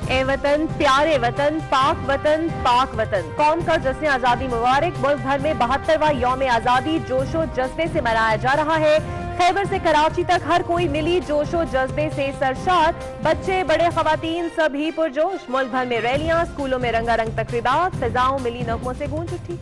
ए वतन, प्यारे वतन, पाक वतन, कौम का जश्न आजादी मुबारक। मुल्क भर में 72वां यौम आजादी जोशो जज्बे से मनाया जा रहा है। खैबर से कराची तक हर कोई मिली जोशो जज्बे से सरशाद। बच्चे, बड़े, खवातीन सभी पुरजोश। मुल्क भर में रैलियां, स्कूलों में रंगारंग तकरीबात, फिजाओं मिली नगमों से गूंज उठी।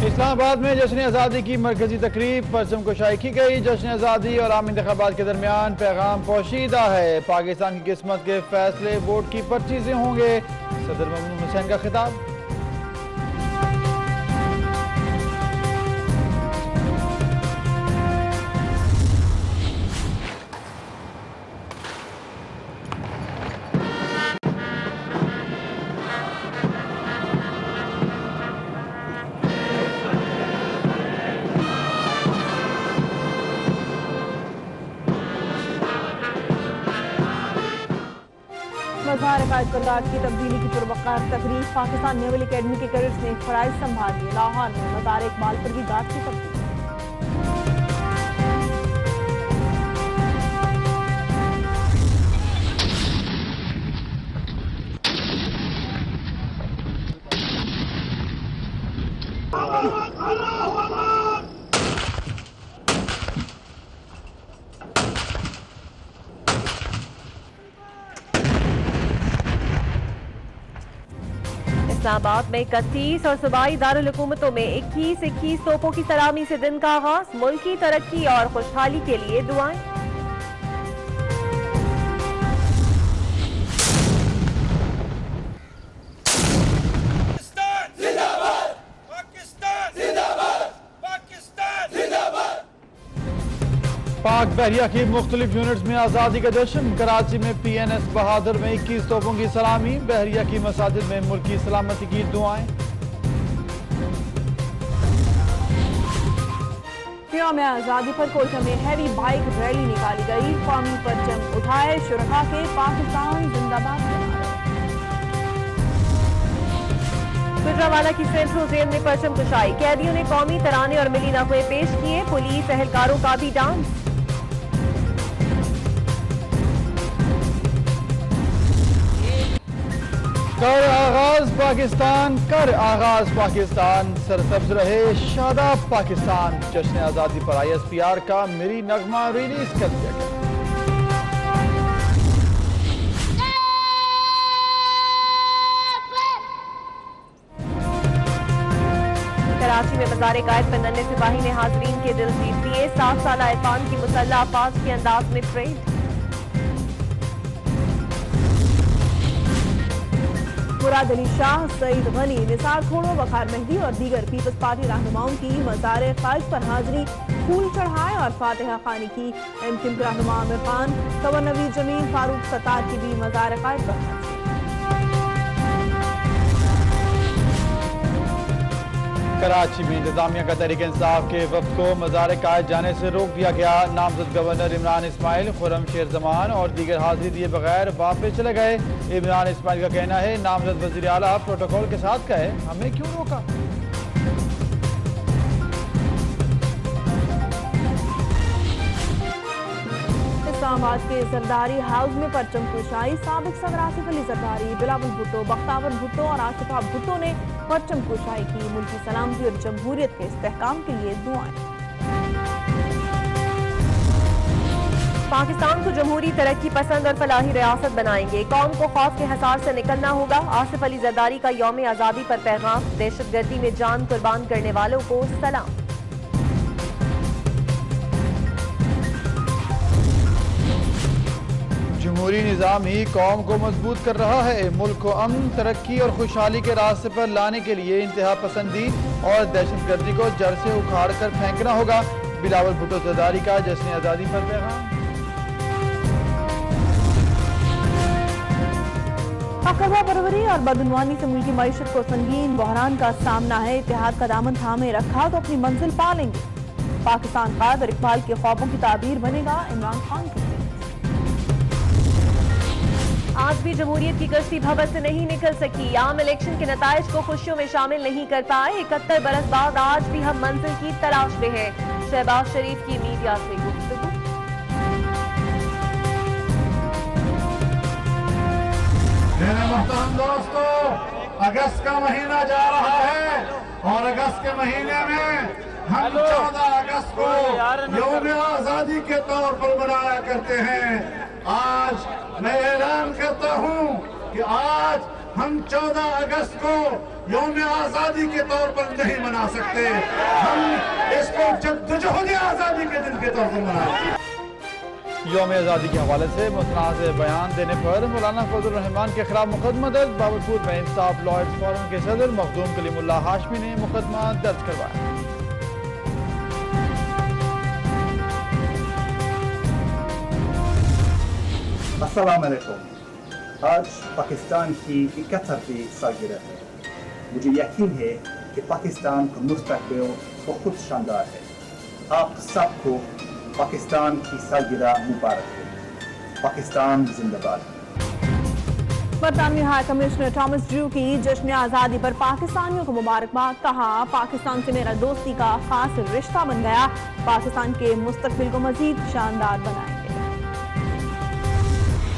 इस्लामाबाद में जश्न आज़ादी की मरकजी तकरीब परचम कुशाई की गई। जश्न आज़ादी और आम इंतखाबात के दरमियान पैगाम पोशीदा है। पाकिस्तान की किस्मत के फैसले वोट की पर्ची से होंगे। सदर ममनून हुसैन का खिताब। मज़ार-ए-कायद करदार की तब्दीली की पुरवकार तकरीब। पाकिस्तान नेवल अकेडमी के कैडेट्स ने फराइज संभाल लिए। लाहौर में मज़ार इकबाल पर भी गाज की तब्दीली। इस्लामाबाद में 31 और सूबाई दारुल हुकूमतों में 21 तोपों की सलामी से दिन का आगाज। मुल्क की तरक्की और खुशहाली के लिए दुआएं। पाक बहरिया की मुख्तलिफ यूनिट्स में आज़ादी का जश्न। कराची में PNS बहादुर में 21 तोपों की सलामी। बहरिया की मसाजिद में मुल्क की सलामती की दुआएं। यौम आज़ादी पर कोयटा में हैवी बाइक रैली निकाली गई। कौमी परचम उठाए शुरका के पाकिस्तान जिंदाबाद के नारे। गुजरांवाला की सेंट्रल जेल में परचम कुशाई। कैदियों ने कौमी तराने और मिली नगमे पेश किए। पुलिस एहलकारों का भी डांस। कर आगाज पाकिस्तान सरसब्ज रहे शादाब पाकिस्तान। जश्न आज़ादी पर ISPR का मेरी नगमा रिलीज कर दिया गया। कराची में मज़ार-ए-कायद पर नन्हे सिपाही ने हाजरीन के दिल जीत लिए। 7 साला इरफान की मुसल्लह अफवाज के अंदाज में परेड। मुराद अली शाह, सईद गनी, निसार खोड़ो, वकार मेहदी और दीगर पीपल्स पार्टी रहनुमाओं की मज़ार-ए-कायद पर हाजिरी। फूल चढ़ाए और फातिहा खानी की। MKIM के रहनुमा आमिर खान, तवर नवीद जमील, फारूक सत्तार की भी मज़ार-ए-कायद पर हाजिरी। कराची में इंतजामिया का तहरीक इंसाफ के वफ्द को मज़ार-ए-कायद जाने से रोक दिया गया। नामजद गवर्नर इमरान इस्माइल, खुर्रम शेर जमान और दीगर हाजिरी दिए बगैर वापस चले गए। इमरान इस्माइल का कहना है, नामजद वज़ीर आला प्रोटोकॉल के साथ गए, हमें क्यों रोका। इस्लामाबाद के जरदारी हाउस में परचम कुशाई। साबिक सदर आसिफ अली जरदारी, बिलावल भुट्टो, बख्तावर भुट्टो और आसिफा भुट्टो ने परचम कुशाई की। मुल्क की सलामती और जमहूरियत के इस्तेहकाम के लिए दुआएं। पाकिस्तान को जमहूरी, तरक्की पसंद और फलाही रियासत बनाएंगे। कौम को खौफ के हसार से निकलना होगा। आसिफ अली जरदारी का यौम आज़ादी पर पैगाम। दहशतगर्दी में जान कुर्बान करने वालों को सलाम। जमहूरी निज़ाम ही कौम को मजबूत कर रहा है। मुल्क को अमन, तरक्की और खुशहाली के रास्ते पर लाने के लिए इंतहा पसंदी और दहशतगर्दी को जड़ से उखाड़ कर फेंकना होगा। बिलावल भुट्टो जरदारी का जश्न आज़ादी पर पैगाम। अकबा परवरी और बदनवानी से मुल्की मईशत को संगीन बहरान का सामना है। इत्तेहाद का दामन थामे रखा तो अपनी मंजिल पा लेंगे। पाकिस्तान कादर इकबाल के ख्वाबों की ताबीर बनेगा इमरान खान की। आज भी जमहूरियत की कश्ती भंवर से नहीं निकल सकी। आम इलेक्शन के नताइज को खुशियों में शामिल नहीं कर पाए। 71 बरस बाद आज भी हम मंजिल की तलाश में हैं। शहबाज शरीफ की मीडिया से गुफ्तगू। मेरे मोहतरम दोस्तों, अगस्त का महीना जा रहा है और अगस्त के महीने में हम 14 अगस्त को यौम आजादी के तौर पर मनाया करते हैं। आज मैं ऐलान करता हूं कि आज हम 14 अगस्त को यौम आजादी के तौर पर नहीं मना सकते। हम इसको जद्दोजहद आजादी के दिन के तौर पर मनाएंगे। यौम आज़ादी के हवाले से मुतनाज़ बयान देने पर मौलाना फजल रहमान के खिलाफ मुकदमा दर्ज। बावरपुर में इंसाफ लॉयर्स फोरम के सदर मखदूम कलीमुल्लाह हाशमी ने मुकदमा दर्ज करवाया। अस्सलाम वालेकुम। आज पाकिस्तान की 71वीं सालगिरह है। मुझे यकीन है कि पाकिस्तान का मुस्तकबिल बहुत शानदार है। आप सबको पाकिस्तान की सालगिरह मुबारक हो। पाकिस्तान जिंदाबाद। बरतानवी हाई कमिश्नर थॉमस ड्रू की जश्न आज़ादी पर पाकिस्तानियों को मुबारकबाद। कहा, पाकिस्तान से मेरा दोस्ती का खास रिश्ता बन गया। पाकिस्तान के मुस्तकबिल को मजीद शानदार बनाएंगे।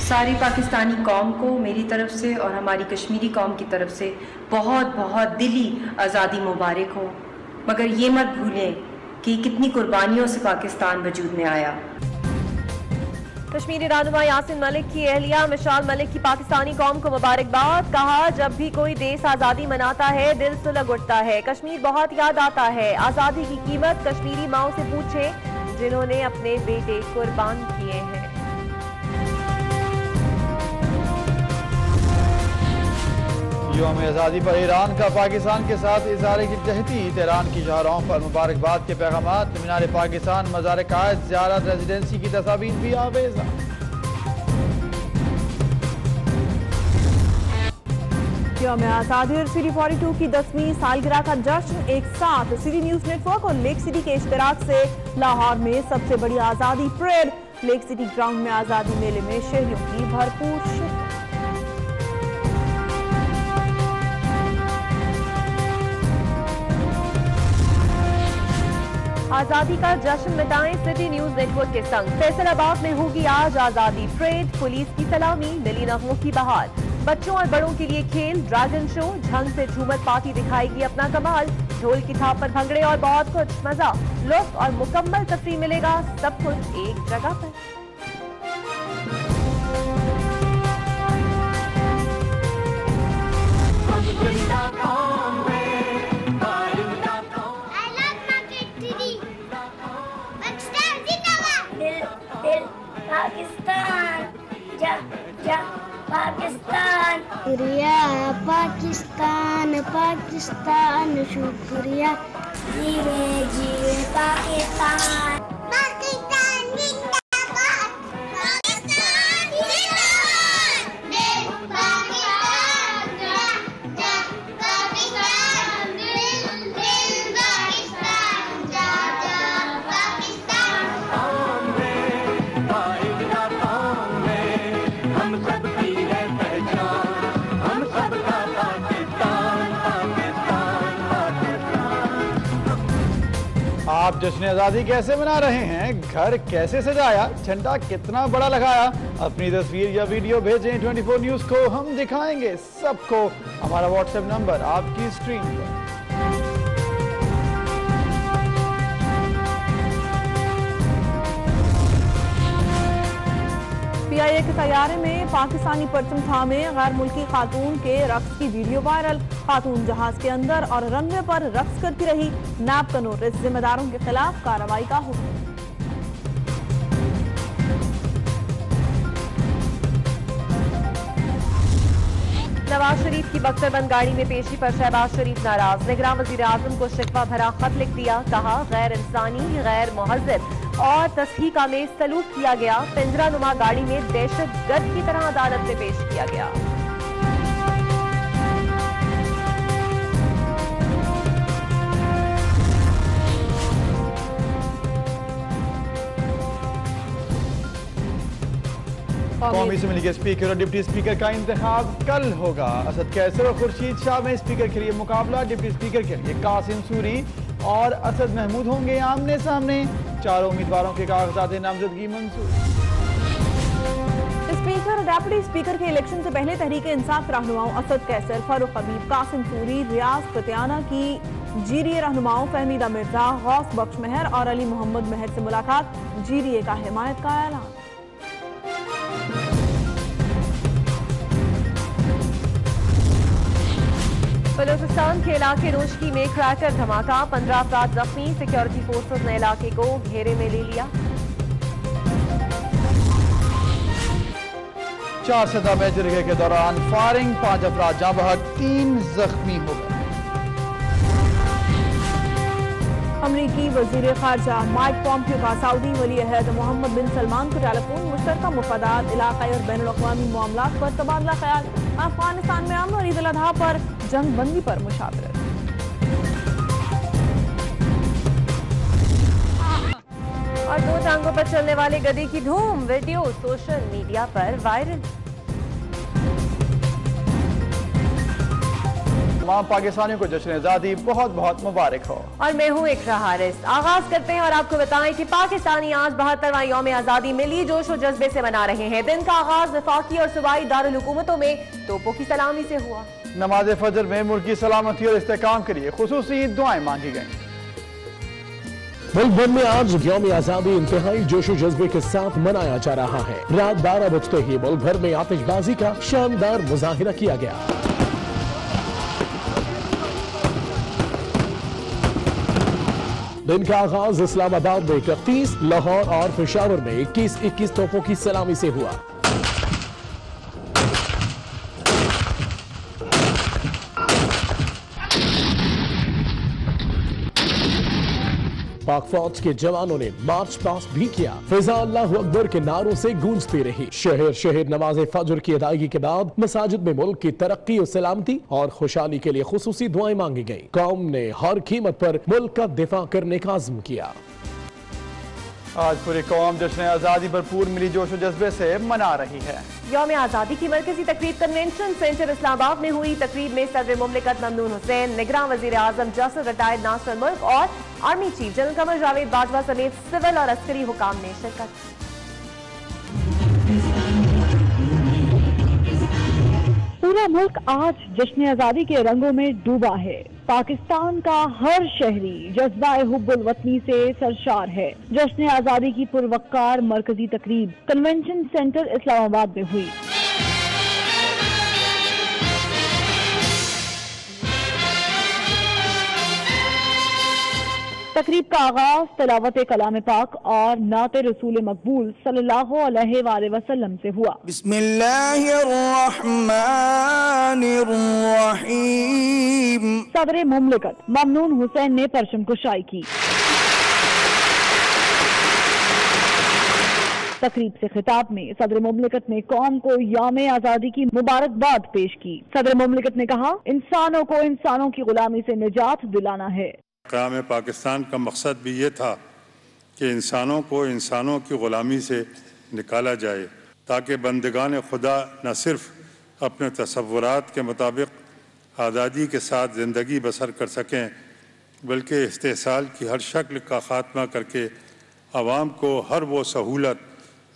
सारी पाकिस्तानी कौम को मेरी तरफ से और हमारी कश्मीरी कौम की तरफ से बहुत बहुत दिली आज़ादी मुबारक हो। मगर ये मत भूलें कि कितनी कुर्बानियों से पाकिस्तान वजूद में आया। कश्मीरी रहनुमा यासिन मलिक की अहलिया मिशाल मलिक की पाकिस्तानी कौम को मुबारकबाद। कहा, जब भी कोई देश आज़ादी मनाता है दिल सुलग उठता है। कश्मीर बहुत याद आता है। आज़ादी की कीमत कश्मीरी माओं से पूछें जिन्होंने अपने बेटे कुर्बान किए हैं। यौम आज़ादी पर ईरान का पाकिस्तान के साथ इज़हार यकजहती। तेहरान की शाहराहों पर मुबारकबाद के पैगामात। मीनार पाकिस्तान, मज़ार कायद, ज़ियारत, रेजिडेंसी की तस्वीर भी आवेज़ा। यौम आज़ादी और सिटी 42 की 10वीं सालगिरह का जश्न एक साथ सिटी न्यूज़ नेटवर्क और लेक सिटी के इश्तिराक से लाहौर में सबसे बड़ी आज़ादी परेड। लेक सिटी ग्राउंड में आज़ादी मेले में शहरियों की भरपूर शिरकत। आजादी का जश्न मिटाएं सिटी न्यूज नेटवर्क के संग। फैसलाबाद में होगी आज आजादी परेड। पुलिस की सलामी, मिली नगमों की बहार। बच्चों और बड़ों के लिए खेल, ड्रैगन शो, झंग से झूमर पार्टी दिखाएगी अपना कमाल। ढोल की थाप पर भंगड़े और बहुत कुछ मजा, लुत्फ और मुकम्मल तफरीह मिलेगा। सब कुछ एक जगह पर। पाकिस्तान जा जा पाकिस्तान, शुक्रिया पाकिस्तान, पाकिस्तान शुक्रिया। जीवे जीवे पाकिस्तान, पाकिस्तान जिंदाबाद, पाकिस्तान जिंदाबाद, पाकिस्तान जा जा पाकिस्तान, दिल दिल पाकिस्तान जा जा पाकिस्तान। आप जश्न आज़ादी कैसे मना रहे हैं? घर कैसे सजाया? झंडा कितना बड़ा लगाया? अपनी तस्वीर या वीडियो भेजें 24 न्यूज़ को, हम दिखाएंगे सबको। हमारा व्हाट्सएप नंबर आपकी स्क्रीन पर। PIA के तैयारे में पाकिस्तानी परचम थामे गैर मुल्की खातून के रक्स की वीडियो वायरल। खातून जहाज के अंदर और रनवे पर रक्स करती रही। नैब का नोटिस, जिम्मेदारों के खिलाफ कार्रवाई का हुक्म। नवाज शरीफ की बख्तरबंद गाड़ी में पेशी पर शहबाज शरीफ नाराज। निगरान वजीर आजम को शिकवा भरा खत लिख दिया। कहा, गैर इंसानी, गैर मुहज़्ज़ब और तस्हीका में सलूक किया गया। पिंजरा नुमा गाड़ी में दहशतगर्द की तरह अदालत में पेश किया गया। कौमी असम्बली के स्पीकर और डिप्टी स्पीकर का इंतखाब कल होगा। असद कैसर और खुर्शीद शाह में स्पीकर के लिए मुकाबला। डिप्टी स्पीकर के लिए कासिम सूरी और असद महमूद होंगे आमने सामने। चारों उम्मीदवारों के कागजात नामजदगी मंजूर। स्पीकर और डेप्यूटी स्पीकर के इलेक्शन से पहले तहरीक इंसाफ रहनुमाओं असद कैसर, फारूक हबीब, कासिम सूरी, रियाज फतियाना की जीरीए रहनुमाओं फहमीदा मिर्जा, गौस बख्श मेहर और अली मोहम्मद मेहर से मुलाकात। जीरीए का हिमायत का ऐलान। बलूचिस्तान के इलाके रोशकी में क्रैकर धमाका, 15 अफराद जख्मी। सिक्योरिटी फोर्सेस ने इलाके को घेरे में ले लिया। 4 सदा में जरगे के दौरान फायरिंग, 5 अफराद जाँ बहक, 3 जख्मी हो गए। अमरीकी वजीर खारजा माइक पॉम्पियो का सऊदी वली अहद मोहम्मद बिन सलमान को टेलीफोन। मुश्तरका मुफादात, इलाकाई और बैनुल अक़वामी मामलात पर तबादला ख्याल। अफगानिस्तान में अमन और ईद उल अज़हा पर जंग बंदी पर मुशावरत। और 2 टांगों पर चलने वाले गधे की धूम, वीडियो सोशल मीडिया पर वायरल। तमाम पाकिस्तानियों को जश्न आज़ादी बहुत बहुत मुबारक हो। और मैं हूँ इकरा हारिस। आगाज करते हैं और आपको बताएं कि पाकिस्तानी आज 72वां यौम आज़ादी मिली जोश और जज्बे से मना रहे हैं। दिन का आगाज वफाकी और सूबाई दारुल हुकूमतों में तोपों की सलामी से हुआ। नमाज फजर में मुल्क की सलामती और इस्तेहकाम के लिए खुसूसी दुआएं मांगी गईं। मुल्क भर में आज यौम आज़ादी इंतहाई जोश और जज्बे के साथ मनाया जा रहा है। रात 12 बजते ही मुल्क भर में आतिशबाजी का शानदार मुजाहिरा किया गया। दिन का आगाज इस्लामाबाद में 31, लाहौर और पेशावर में 21-21 तोपों की सलामी से हुआ। पाक फौज के जवानों ने मार्च पास्ट भी किया। फिजा अल्लाहु अकबर के नारों से गूंजती रही। शहर शहर नमाज फजर की अदायगी के बाद मसाजिद में मुल्क की तरक्की और सलामती और खुशहाली के लिए खुसूसी दुआएं मांगी गई। कौम ने हर कीमत पर मुल्क का दिफा करने का अज़्म किया। आज पूरी कौम जश्न आज़ादी भरपूर मिली जोश और जज्बे से मना रही है। यौम आज़ादी की मरकजी तकरीब कन्वेंशन सेंटर इस्लामाबाद में हुई। तकरीब में सदर मुमलिकत ममनून हुसैन, निगरान वजीर आजम जस्टिस रिटायर्ड नासिर मुल्क और army chief general Qamar Javed Bajwa समेत सिविल और अस्करी हुकाम ने शिरकत। पूरा मुल्क आज जश्न आज़ादी के रंगों में डूबा है। पाकिस्तान का हर शहरी जज्बा-ए हुब्बुल वतनी से सरशार है। जश्न आज़ादी की पुरवक्कार मरकजी तकरीब कन्वेंशन सेंटर इस्लामाबाद में हुई। तकरीब का आगाज तिलावत कलाम पाक और नाते रसूल मकबूल सल्लल्लाहु अलैहि वसल्लम से हुआ। बिस्मिल्लाहिर्रहमानिर्रहीम। सदर मुमलिकत ममनून हुसैन ने परचम कुशाई की। तकरीब से खिताब में सदर मुमलिकत ने कौम को यौम आज़ादी की मुबारकबाद पेश की। सदर मुमलिकत ने कहा, इंसानों को इंसानों की गुलामी से निजात दिलाना है। क़याम पाकिस्तान का मकसद भी ये था कि इंसानों को इंसानों की ग़ुलामी से निकाला जाए ताकि बंदगान खुदा न सिर्फ अपने तसव्वुरात के मुताबिक आज़ादी के साथ ज़िंदगी बसर कर सकें बल्कि इस्तेहसाल की हर शक्ल का ख़ात्मा करके आवाम को हर वो सहूलत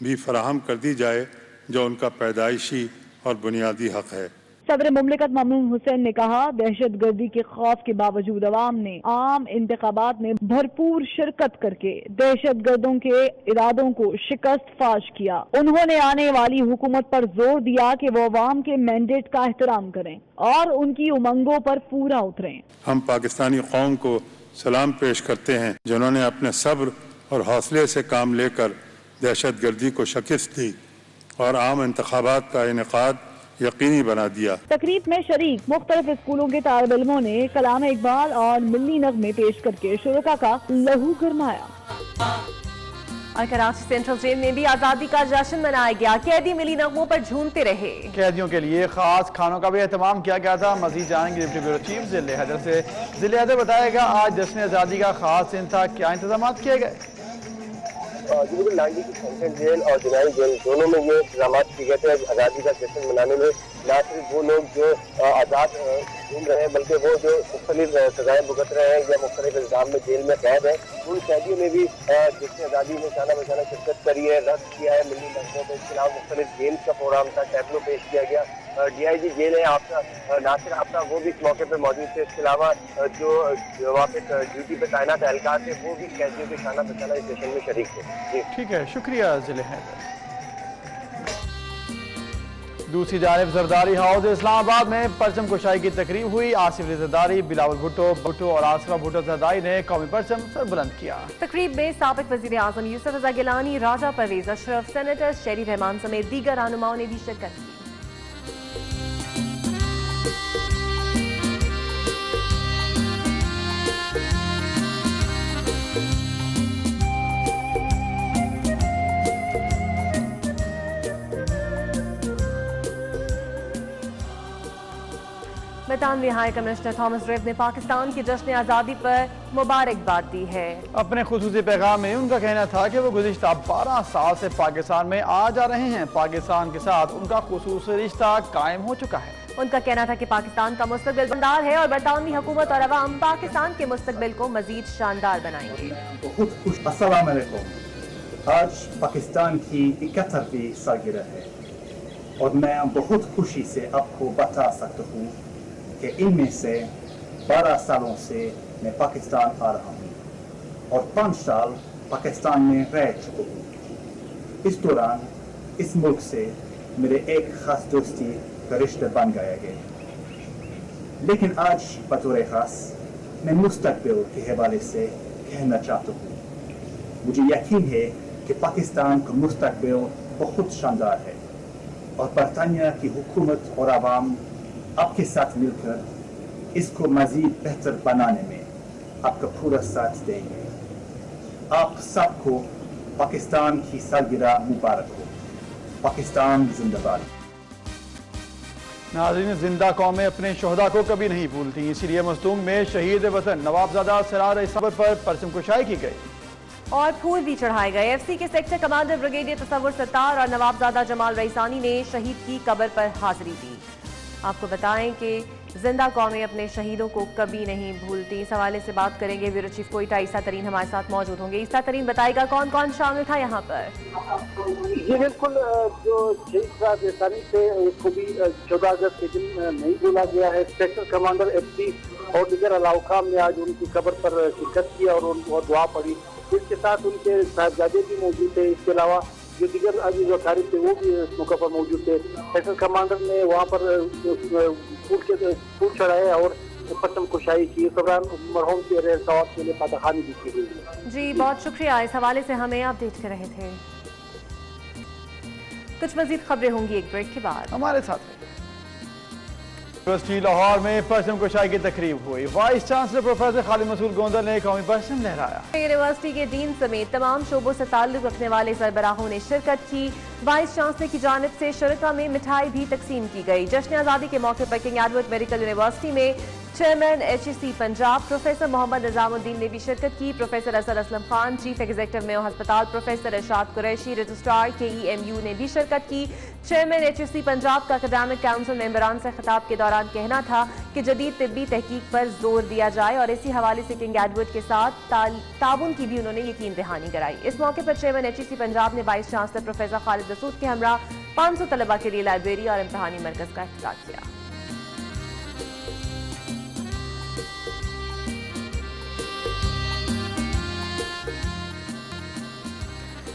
भी फराहम कर दी जाए जो उनका पैदाइशी और बुनियादी हक़ है। सदर मुमलिकत ममनून हुसैन ने कहा, दहशत गर्दी के खौफ के बावजूद अवाम ने आम इंतखाबात में भरपूर शिरकत करके दहशत गर्दों के इरादों को शिकस्त फाश किया। उन्होंने आने वाली हुकूमत पर जोर दिया कि वो अवाम के मैंडेट का एहतराम करें और उनकी उमंगों पर पूरा उतरें। हम पाकिस्तानी कौम को सलाम पेश करते हैं जिन्होंने अपने सब्र और हौसले से काम लेकर दहशत गर्दी को शिकस्त दी और आम इंतखाबात का इनेकाद यकीनी बना दिया। तकरीब में शरीक मुख्तलिफ स्कूलों के तालिब इल्मों ने कलाम इकबाल और मिल्ली नग़्मे पेश करके शुरका का लहू गरमाया। और कराची सेंट्रल जेल में भी आज़ादी का जश्न मनाया गया। कैदी मिली नगमों पर झूमते रहे। कैदियों के लिए खास खानों का भी एहतमाम किया गया था। मजीद जानेंगे डिप्टी ब्यूरो चीफ ज़िले हैदर से। ज़िले हैदर बताएगा आज जश्न आज़ादी का खास दिन था, क्या इंतजाम किए गए। बिल्कुल लांडी की सेंट्रल जेल और जुनाई जेल दोनों में ये इंतजाम किए गए थे आज़ादी का जश्न मनाने में। न सिर्फ वो लोग जो आज़ाद घूम रहे हैं बल्कि वो जो मुख्तलिफ सजाएं भुगत रहे हैं या मुख्तलिफ इल्जाम में जेल में कैद है, उन कैदियों ने भी जश्न आज़ादी में शाना बशाना शिरकत करी है, रद्द किया है मिली नस्लों के खिलाफ। मुख्तलिफ गेम्स का प्रोग्राम था, टैबलो पेश किया गया। DIG जेल है आपका नासिर आफ्ता वो भी इस मौके पर मौजूद थे। इसके अलावा जो वहाँ पे ड्यूटी पे तैनात एहलकार थे वो भी कैदियों के शाना बशाना इस सेशन में शरीक थे। ठीक है, शुक्रिया जिले हैदर। दूसरी जानिब जरदारी हाउस इस्लामाबाद में परचम कुशाई की तकरीब हुई। आसिफ जरदारी, बिलावल भुट्टो और आसफा भुट्टो जरदारी ने कौमी परचम सरबुलंद किया। तकरीब में साबिक वजीर आजम यूसुफ रजा गिलानी, राजा परवेज अशरफ, सेनेटर शेरी रहमान समेत दीगर रहनुमाओं ने भी शिरकत की। बरतानवी हाई कमिश्नर थॉमस रेव ने पाकिस्तान की जश्न आज़ादी पर मुबारकबाद दी है। अपने खुसूसी पैगाम में उनका कहना था कि वो गुज़िश्ता 12 साल से पाकिस्तान में आ जा रहे हैं। पाकिस्तान के साथ उनका खुसूसी रिश्ता कायम हो चुका है। उनका कहना था कि पाकिस्तान का मुस्तकबिल शानदार है और बरतानवी हुकूमत और अवाम पाकिस्तान के मुस्तकबिल को मजीद शानदार बनाएंगे। बहुत खुश। अस्सलाम वालेकुम। आज पाकिस्तान की 71वीं सालगिरह है और मैं बहुत खुशी से आपको बता सकता हूँ कि इनमें से 12 सालों से मैं पाकिस्तान आ रहा हूँ और 5 साल पाकिस्तान में रह चुका हूँ। इस दौरान इस मुल्क से मेरे एक खास दोस्ती का रिश्ता बन गया। लेकिन आज बतौर खास मैं मुस्तकबिल के हवाले से कहना चाहता हूँ। मुझे यकीन है कि पाकिस्तान का मुस्तकबिल बहुत शानदार है और बरतानिया की हुकूमत और आवाम आपके साथ मिलकर इसको मजीद बेहतर बनाने में आपका पूरा साथ देंगे। आप सबको पाकिस्तान की सालगिरह मुबारक हो। पाकिस्तान जिंदाबाद। नाज़रीन, जिंदा कौमें अपने शोहदा को कभी नहीं भूलती, इसीलिए मस्तूंग में शहीद वतन नवाबजादा सिरार सबर पर परचम कुशाई की गई और फूल भी चढ़ाए गए। FC के सेक्टर कमांडर ब्रिगेडियर तसव्वुर सत्तार और नवाबजादा जमाल रईसानी ने शहीद की कब्र पर हाजिरी दी। आपको बताएं कि जिंदा कौमें अपने शहीदों को कभी नहीं भूलती। इस हवाले से बात करेंगे ब्यूरो चीफ कोयटा ईसा तरीन हमारे साथ मौजूद होंगे। ईसा तरीन बताएगा कौन कौन शामिल था यहाँ पर। ये बिल्कुल जो शहीद रईसानी थे उसको भी 14 अगस्त के दिन नहीं भूला गया है। सेक्टर कमांडर FC और दीगर अलाउकाम ने आज उनकी कब्र पर शिरकत की और उनको दुआ पड़ी। इसके साथ उनके साहबजादे भी मौजूद थे। इसके अलावा जो दीगर अजीज व अकारीब थे वो भी इस मौके पर मौजूद थे। सेक्टर कमांडर ने वहाँ पर फूल चढ़ाए और परचम कुशाई की। इस दौरान मरहूम के रहसात के लिए फातखानी भी की गई। जी बहुत शुक्रिया, इस हवाले से हमें अपडेट कर रहे थे। कुछ मजीद खबरें होंगी एक ब्रेक के बाद। हमारे साथ यूनिवर्सिटी लाहौर में परचम कुशाई की तकरीब हुई। Vice chancellor professor Khalid Masood Gondal ने कौमी परचम लहराया। यूनिवर्सिटी के डीन समेत तमाम शोबों से ताल्लुक रखने वाले सरबराहों ने शिरकत की। वाइस चांसलर की जानिब से शुरका में मिठाई भी तकसीम की गई। जश्न आज़ादी के मौके पर किंग एडवर्ड मेडिकल यूनिवर्सिटी में chairman HEC Punjab professor Mohammad Nizamuddin ने भी शिरकत की। Professor Asad Aslam Khan, chief executive Mayo हस्पताल professor Irshad Qureshi, registrar KEMU ने भी शिरकत की। चेयरमैन HEC पंजाब का एकेडमिक काउंसिल मेंबरान से खिताब के दौरान कहना था कि जदीद तिब्बी तहकीक पर जोर दिया जाए और इसी हवाले से किंग एडवर्ड के साथ ताउन की भी उन्होंने यकीन दहानी कराई। इस मौके पर चेयरमैन HEC पंजाब ने vice chancellor professor Khalid Masood के हमरा 500 तलबा के लिए लाइब्रेरी और इम्तहानी मरकज का इफ्तिताह किया।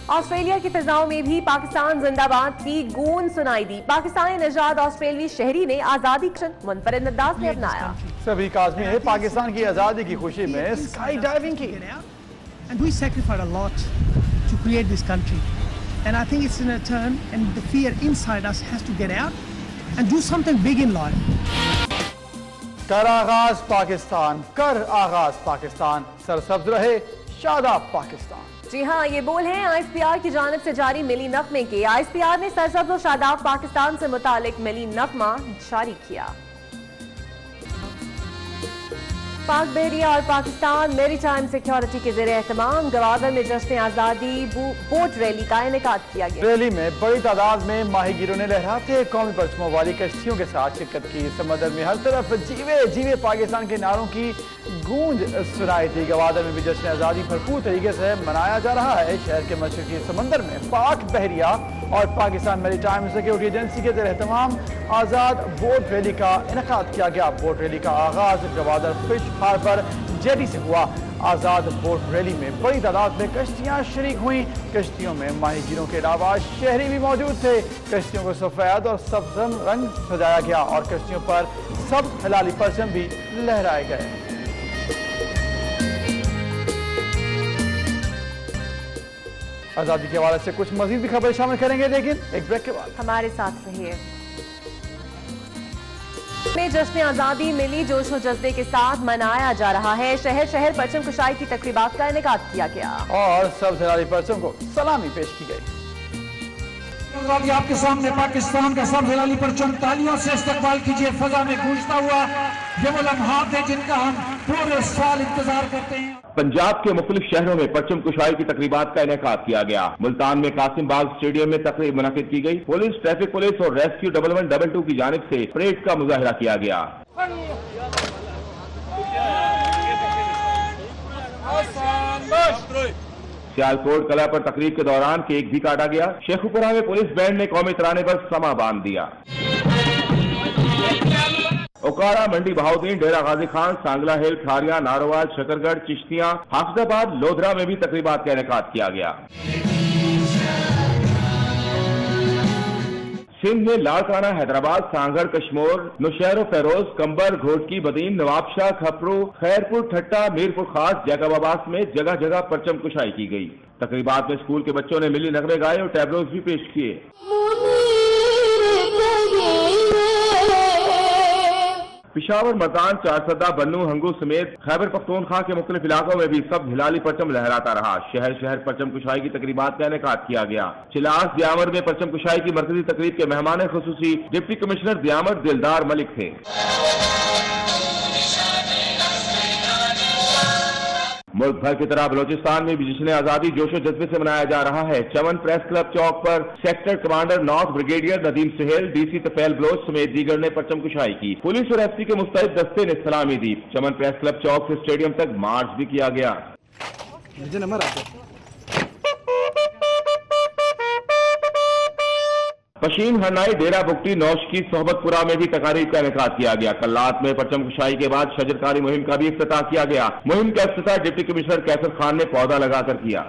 ऑस्ट्रेलिया की फिजाओं में भी पाकिस्तान जिंदाबाद की गूंज सुनाई दी। पाकिस्तानी निजात ऑस्ट्रेलियाई शहरी ने आजादी मुनफरिद अंदाज में अपनाया। सभी काज़मी ने पाकिस्तान की आजादी की खुशी में स्काई डाइविंग की। And we sacrificed a lot to create this country. And I think it's in a turn and the fear inside us has to get out and do something big in life. कर आगाज पाकिस्तान, कर आगाज पाकिस्तान, सरसब्ज रहे शादाब पाकिस्तान। जी हाँ, ये बोल हैं ISPR की जानिब से जारी मिली नगमे के। ISPR ने सरसब्ज और शादाब पाकिस्तान से मुतालिक मिली नगमा जारी किया। पाक बहरिया और पाकिस्तान मेरीटाइम सिक्योरिटी के ज़रिए एहतमाम गवादर में जश्न आज़ादी बोट रैली का इनेकाद किया गया। रैली में बड़ी तादाद में माहीगीरों ने लहराते कौमी परचमों वाली कश्तियों के साथ शिरकत की। समंदर में हर तरफ जीवे जीवे पाकिस्तान के नारों की गूंज सुनाई थी। गवादर में भी जश्न आज़ादी भरपूर तरीके से मनाया जा रहा है। शहर के मशरकी समंदर में पाक बहरिया और पाकिस्तान मेरीटाइम सिक्योरिटी एजेंसी के ज़रिए एहतमाम आज़ाद बोट रैली का इनेकाद किया गया। बोट रैली का आगाज गवादर फिश हार्बर जेटी से हुआ। आज़ाद बोट रैली में बड़ी तादाद में कश्तियां शरीक हुई। कश्तियों में माहीगीरों के अलावा शहरी भी मौजूद थे। कश्तियों को सफ़ेद और सब्ज रंग सजाया गया और कश्तियों पर सब्ज हिलाली परचम भी लहराए गए। आज़ादी के हवाले से कुछ मजीद भी खबरें शामिल करेंगे, लेकिन एक ब्रेक के बाद हमारे साथ रहिए। में जश्न आज़ादी मिली जोश और जज्बे के साथ मनाया जा रहा है। शहर शहर परचम कुशाई की तकरीबात का इनेकाद किया गया और सब हिलाली परचम को सलामी पेश की गई। आपके सामने पाकिस्तान का सब हिलाली परचम तालियों से इस्तकबाल कीजिए। फजा में गूंजता हुआ ये वो लम्हात है जिनका हम पूरे साल इंतजार करते हैं। पंजाब के मुख्तलिफ शहरों में परचम कुशाई की तकरीबात का इनेकाद किया गया। मुल्तान में कासिम बाग स्टेडियम में तकरीब मुनक़िद की गई। पुलिस, ट्रैफिक पुलिस और रेस्क्यू 1122 की जानिब से परेड का मुजाहिरा किया गया। सियालकोट कला पर तकरीब के दौरान केक भी काटा गया। शेखुपुरा में पुलिस बैंड ने कौमी तराने पर समा बांध दिया। ओकारा, मंडी बहाउद्दीन, डेरा गाजी खान, सांगला हिल, खारिया, नारोवाल, शकरगढ़, चिश्तियां, हाफिजाबाद, लोधरा में भी तकरीबात का इनेकाद किया गया। सिंध में लाड़काना, हैदराबाद, सांगड़, कश्मोर, नौशहर, फेरोज, कंबर, घोटकी, बदीन, नवाबशाह, खपरू, खैरपुर, ठट्टा, मीरपुर खास, जैकबाबास में जगह जगह परचम कुशाई की गई। तकरीबात में स्कूल के बच्चों ने मिली नगमे गाए और टैबलोज भी पेश किए। पिशावर, मकान, चारसदा, बन्नू, हंगू समेत खैबर पख्तूनख्वा के मुख्तलिफ इलाकों में भी सब हिलाली परचम लहराता रहा। शहर शहर परचम कुशाई की तकरीबात का इनेकाद किया गया। चिलास, दियामर में परचम कुशाई की मरकजी तकरीब के मेहमान खुसूसी डिप्टी कमिश्नर दियामर दिलदार मलिक थे। मुल्क भर की तरह बलोचिस्तान में भी जश्न आज़ादी जोशो जज्बे से मनाया जा रहा है। चमन प्रेस क्लब चौक पर sector commander north brigadier Nadeem Suhail, DC Tufail Baloch समेत दीगर ने परचम कुशाई की। पुलिस और एफसी के मुस्तैद दस्ते ने सलामी दी। चमन प्रेस क्लब चौक से स्टेडियम तक मार्च भी किया गया। पशीन, हरनाई, डेरा बुगटी, नौशकी, सोहबतपुरा में भी तकारीब का इनेकाद किया गया। कल्लात में परचम कुशाई के बाद शजरकारी मुहिम का भी इफ्तिताह किया गया। मुहिम का इफ्तिताह डिप्टी कमिश्नर कैसर खान ने पौधा लगाकर किया।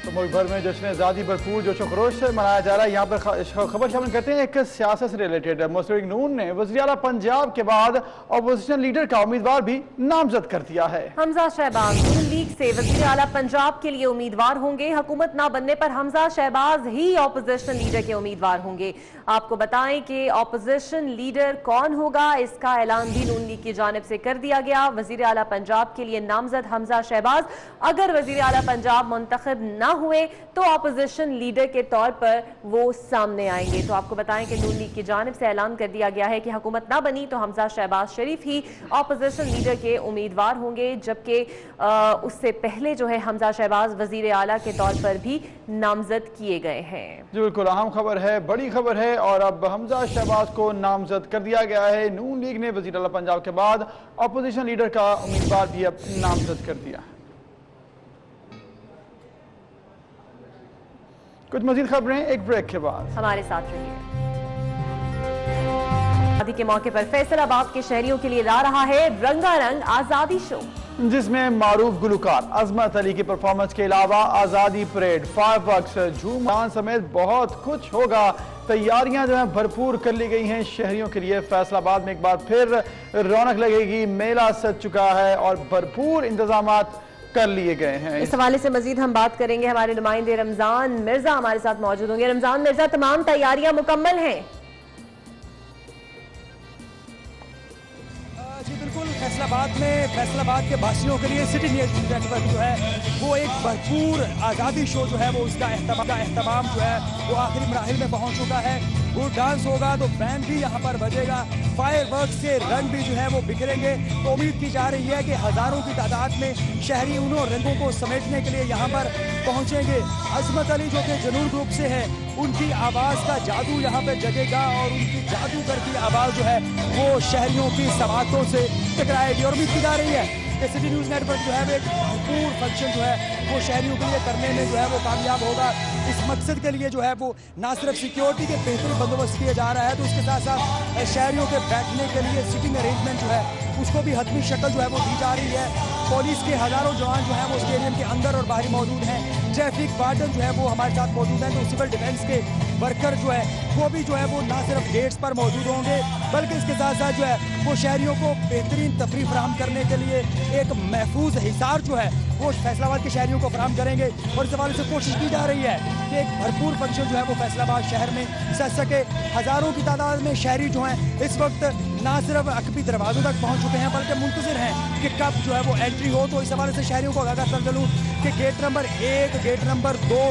तो मुल्क भर में जश्न आज़ादी भरपूर जोशो खरोश से मनाया जा रहा है। यहाँ पर खबर शामिल करते हैं एक सियासत से रिलेटेड। मुस्लिम नून ने वज़ीर आला पंजाब के बाद अपोजिशन लीडर का उम्मीदवार भी नामजद कर दिया है। हमजा शहबाज नून लीग से वज़ीर आला पंजाब के लिए उम्मीदवार होंगे। हुकूमत ना बनने पर हमजा शहबाज ही अपोजिशन लीडर के उम्मीदवार होंगे। आपको बताएं कि अपोजिशन लीडर कौन होगा, इसका ऐलान भी नून लीग की जानिब से कर दिया गया। वज़ीर आला पंजाब के लिए नामजद हमजा शहबाज अगर वज़ीर आला पंजाब मुंतखब ना हुए तो अपोजिशन लीडर के तौर पर वो सामने आएंगे। तो आपको बताएं कि नून लीग की जानिब से ऐलान कर दिया गया है कि हुकूमत ना बनी तो हमजा शहबाज शरीफ ही अपोजिशन लीडर के उम्मीदवार होंगे, जबकि उससे पहले जो है हमजा शहबाज वजीर आला के तौर पर भी नामजद किए गए हैं। जी बिल्कुल अहम खबर है, बड़ी खबर है और अब हमजा शहबाज को नामजद कर दिया गया है। नून लीग ने वजीर आला पंजाब के बाद अपोजिशन लीडर का उम्मीदवार भी अब नामजद कर दिया। कुछ मजीद खबरें एक ब्रेक के बाद। हमारे साथ रहिए। आज़ादी के मौके पर फैसलाबाद के शहरियों के लिए ला रहा है रंगारंग आज़ादी शो, जिसमें मारूफ गुलकार अजमत अली की परफॉर्मेंस के अलावा आज़ादी परेड, फायरवर्क्स, झूम समेत बहुत कुछ होगा। तैयारियां जो है भरपूर कर ली गई हैं शहरियों के लिए। फैसलाबाद में एक बार फिर रौनक लगेगी। मेला सज चुका है और भरपूर इंतजामात कर लिए गए हैं। इस हवाले से मजीद हम बात करेंगे। हमारे नुमाइंदे रमजान मिर्जा हमारे साथ मौजूद होंगे। रमजान मिर्जा, तमाम तैयारियां मुकम्मल हैं? जी बिल्कुल, फैसलाबाद के वासियों के लिए सिटी न्यूज़ नेटवर्क जो है वो एक भरपूर आज़ादी शो जो है वो उसका एहतमाम जो है वो आखिरी मराहिल में पहुंच चुका है। गुड डांस होगा तो बैंड भी यहाँ पर बजेगा, फायरवर्क से रंग भी जो है वो बिखरेंगे। तो उम्मीद की जा रही है कि हजारों की तादाद में शहरी उन्हों रंगों को समेटने के लिए यहाँ पर पहुंचेंगे। अजमत अली जो कि जनून ग्रुप से है, उनकी आवाज़ का जादू यहाँ पे जगेगा और उनकी जादूगर की आवाज़ जो है वो शहरियों की समातों से टकराएगी। और उम्मीद की जा रही है कि सिटी न्यूज़ नेटवर्क जो है वो एक भरपूर फंक्शन जो है वो शहरियों के लिए करने में जो है वो कामयाब होगा। इस मकसद के लिए जो है वो ना सिर्फ सिक्योरिटी के बेहतर बंदोबस्त किया जा रहा है, तो उसके साथ साथ शहरियों के बैठने के लिए सिटिंग अरेंजमेंट जो है उसको भी हतमी शक्ल जो है वो दी जा रही है। पुलिस के हजारों जवान जो है वो स्टेडियम के अंदर और बाहर मौजूद हैं। ट्रैफिक वार्डन जो है वो हमारे साथ मौजूद हैं। तो सिविल डिफेंस के वर्कर जो है वो भी जो है वो ना सिर्फ गेट्स पर मौजूद होंगे, बल्कि इसके साथ साथ जो है वो शहरियों को बेहतरीन तफरीह फराहम करने के लिए एक महफूज हिसार जो है वो फैसलाबाद के शहरियों को फराहम करेंगे। और इस हवाले से कोशिश की जा रही है कि एक भरपूर फंक्शन जो है वो फैसलाबाद शहर में सज सके। हजारों की तादाद में शहरी जो हैं इस वक्त ना सिर्फ अकबी दरवाजों तक पहुंच चुके हैं, बल्कि मुंतजिर हैं कि कब जो है वो एंट्री हो। तो इस हवाले से शहरियों को आगाह कर चलूँ कि gate number 1, gate number 2,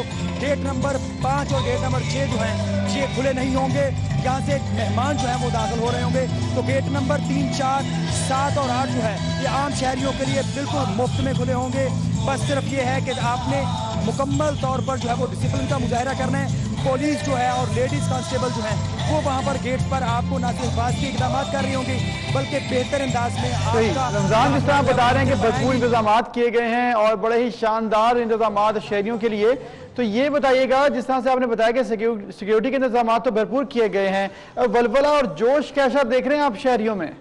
gate number 5 और गेट नंबर 6 जो हैं ये खुले नहीं होंगे। यहाँ से मेहमान जो है वो दाखिल हो रहे होंगे। तो गेट नंबर 3, 4, 7 और 8 जो है ये आम शहरियों के लिए बिल्कुल मुफ्त में खुले होंगे। बस सिर्फ ये है कि आपने मुकम्मल तौर पर जो है वो डिसिप्लिन का मुजाहरा करना है। पुलिस जो है और लेडीज कांस्टेबल जो है वो वहाँ पर गेट पर आपको ना सिर्फ हिफाजत के इकदाम कर रही होंगी, बल्कि बेहतर अंदाज में आपका रमजान जिस तरह बता रहे हैं कि भरपूर इंतजाम किए गए हैं और बड़े ही शानदार इंतजाम शहरियों के लिए। तो ये बताइएगा, जिस तरह से आपने बताया कि सिक्योरिटी के इंतजाम तो भरपूर किए गए हैं, वलवला और जोश कैसा देख रहे हैं आप शहरियों में?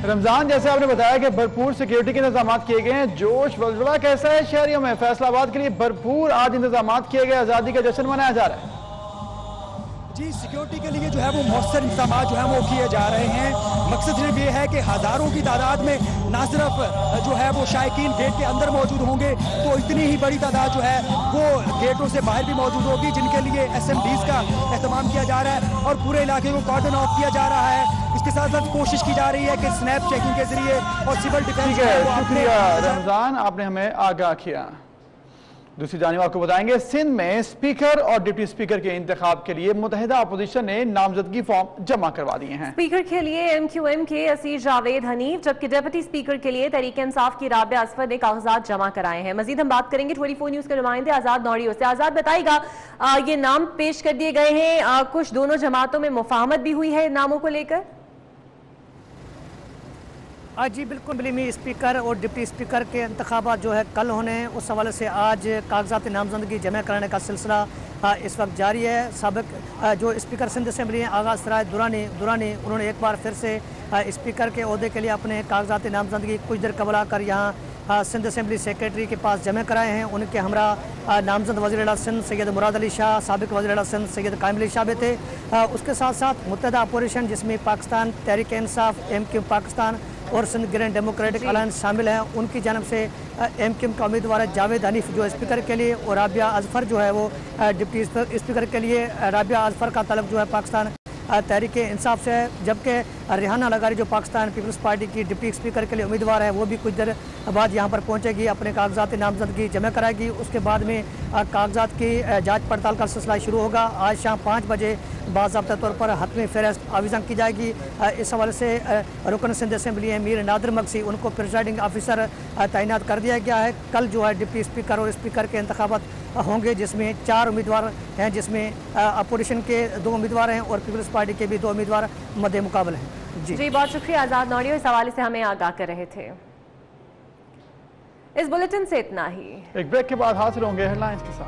रमजान जैसे आपने बताया कि भरपूर सिक्योरिटी के इंतजाम किए गए हैं, जोश वलवला कैसा है शहरियों में? फैसलाबाद के लिए भरपूर आज इंतजाम किए गए, आज़ादी का जश्न मनाया जा रहा है। जी, सिक्योरिटी के लिए जो है वो मौसर इंतजाम जो है वो किए जा रहे हैं। मकसद सिर्फ ये है कि हज़ारों की तादाद में ना सिर्फ जो है वो शायकीन गेट के अंदर मौजूद होंगे, तो इतनी ही बड़ी तादाद जो है वो गेटों से बाहर भी मौजूद होगी, जिनके लिए SMDs का एहतमाम किया जा रहा है और पूरे इलाके को कॉर्डन ऑफ किया जा रहा है। इसके साथ साथ कोशिश की जा रही है कि स्नैप चेकिंग के जरिए और सिविल डिफेंस। शुक्रिया रमजान, आपने हमें आगाह किया। दूसरी जानिब आपको बताएंगे, सिंध में स्पीकर और डिप्टी स्पीकर के इंतखाब के लिए मुत्तहिदा अपोजिशन ने नामजदगी फॉर्म जमा करवा दिए हैं। स्पीकर के लिए MQM के असीर जावेद हनीफ, जबकि डिप्टी स्पीकर के लिए तहरीक इंसाफ की राबिया असफर ने कागजात जमा कराए हैं। मजीद हम बात करेंगे 24 न्यूज के नुमाइंदे आजाद नौड़ियों से। आजाद बताएगा, ये नाम पेश कर दिए गए हैं, कुछ दोनों जमातों में मुफाहमत भी हुई है नामों को लेकर। जी बिल्कुल बिल्कुल, स्पीकर और डिप्टी स्पीकर के इंतखाबात जो है कल होने हैं, उस हवाले से आज कागजात नामजदगी जमा कराने का सिलसिला इस वक्त जारी है। साबिक जो स्पीकर सिंध असम्बली हैं आगाज़ सराय दुरानी उन्होंने एक बार फिर से स्पीकर के ओहदे के लिए अपने कागजात नामजदगी कुछ देर कबल आकर यहाँ सिंध असम्बली सेक्रेटरी के पास जमा कराए हैं। उनके हमरा नामजद वज़ीर आला सिंध सैयद मुराद अली शाह, साबिक वज़ीर आला सिंध सैयद कायम अली शाह भी थे। उसके साथ साथ मुत्तहिदा अपोजिशन जिसमें पाकिस्तान तहरीक इंसाफ MQM पाकिस्तान और सिंध ग्रीन डेमोक्रेटिक अलायंस शामिल हैं, उनकी जानब से MQM का उम्मीदवार जावेद हनीफ जो स्पीकर के लिए और राबिया अजफर जो है वो डिप्टी स्पीकर के लिए। राबिया अजफर का तलब जो है पाकिस्तान तहरीक इंसाफ से है, जबकि रेहाना लगारी जो पाकिस्तान पीपल्स पार्टी की डिप्टी स्पीकर के लिए उम्मीदवार है वो भी कुछ देर बाद यहाँ पर पहुँचेगी, अपने कागजात नामजदगी जमा कराएगी। उसके बाद में कागजात की जांच पड़ताल का सिलसिला शुरू होगा। आज शाम 5 बजे बाज़ाब्ता तौर पर हतमी फहरिस्त आविज़ां की जाएगी। इस हवाले से रुकन सिंध असम्बली मीर नादिर मक्सी उनको प्रिजाइडिंग ऑफिसर तैनात कर दिया गया है। कल जो है डिप्टी स्पीकर और स्पीकर के इंतखाबात होंगे, जिसमें 4 उम्मीदवार हैं, जिसमें अपोजिशन के 2 उम्मीदवार हैं और पीपल्स पार्टी के भी 2 उम्मीदवार मद्दे मुकाबले हैं। जी बहुत शुक्रिया आज़ाद नौड़ियों, इस हवाले से हमें आगाह कर रहे थे। इस बुलेटिन से इतना ही। एक ब्रेक के बाद हाजिर होंगे हेडलाइंस के साथ।